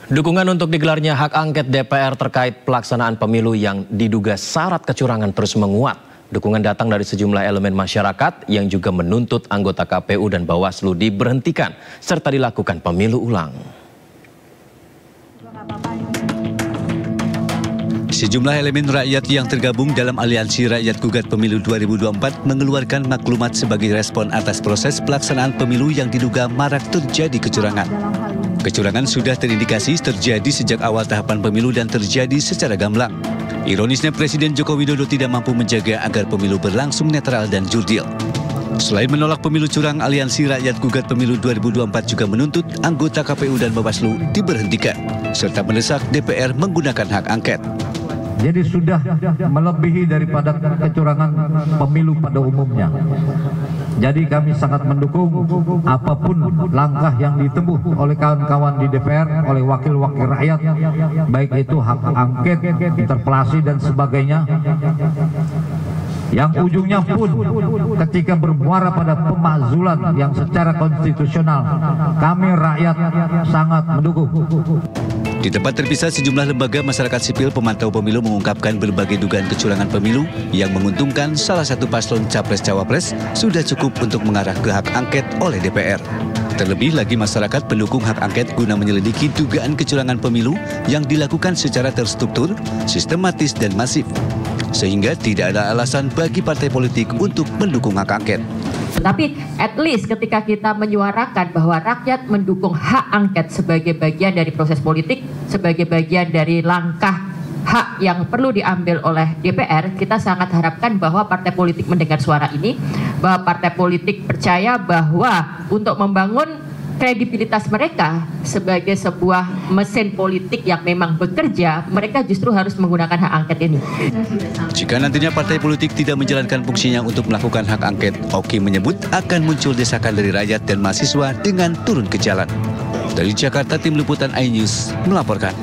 Dukungan untuk digelarnya hak angket DPR terkait pelaksanaan pemilu yang diduga syarat kecurangan terus menguat. Dukungan datang dari sejumlah elemen masyarakat yang juga menuntut anggota KPU dan Bawaslu diberhentikan serta dilakukan pemilu ulang. Sejumlah elemen rakyat yang tergabung dalam Aliansi Rakyat Gugat Pemilu 2024 mengeluarkan maklumat sebagai respon atas proses pelaksanaan pemilu yang diduga marak terjadi kecurangan. Kecurangan sudah terindikasi terjadi sejak awal tahapan pemilu dan terjadi secara gamblang. Ironisnya Presiden Joko Widodo tidak mampu menjaga agar pemilu berlangsung netral dan jurdil. Selain menolak pemilu curang, Aliansi Rakyat Gugat Pemilu 2024 juga menuntut anggota KPU dan Bawaslu diberhentikan, serta mendesak DPR menggunakan hak angket. Jadi sudah melebihi daripada kecurangan pemilu pada umumnya. Jadi kami sangat mendukung apapun langkah yang ditempuh oleh kawan-kawan di DPR, oleh wakil-wakil rakyat, baik itu hak angket, interpelasi dan sebagainya. Yang ujungnya pun ketika bermuara pada pemakzulan yang secara konstitusional, kami rakyat sangat mendukung. Di tempat terpisah, sejumlah lembaga masyarakat sipil pemantau pemilu mengungkapkan berbagai dugaan kecurangan pemilu yang menguntungkan salah satu paslon capres-cawapres sudah cukup untuk mengarah ke hak angket oleh DPR. Terlebih lagi masyarakat pendukung hak angket guna menyelidiki dugaan kecurangan pemilu yang dilakukan secara terstruktur, sistematis dan masif. Sehingga tidak ada alasan bagi partai politik untuk mendukung hak angket. Tapi at least ketika kita menyuarakan bahwa rakyat mendukung hak angket sebagai bagian dari proses politik, sebagai bagian dari langkah hak yang perlu diambil oleh DPR, kita sangat harapkan bahwa partai politik mendengar suara ini, bahwa partai politik percaya bahwa untuk membangun kredibilitas mereka sebagai sebuah mesin politik yang memang bekerja, mereka justru harus menggunakan hak angket ini. Jika nantinya partai politik tidak menjalankan fungsinya untuk melakukan hak angket, Oki menyebut akan muncul desakan dari rakyat dan mahasiswa dengan turun ke jalan. Dari Jakarta, Tim Liputan iNews melaporkan.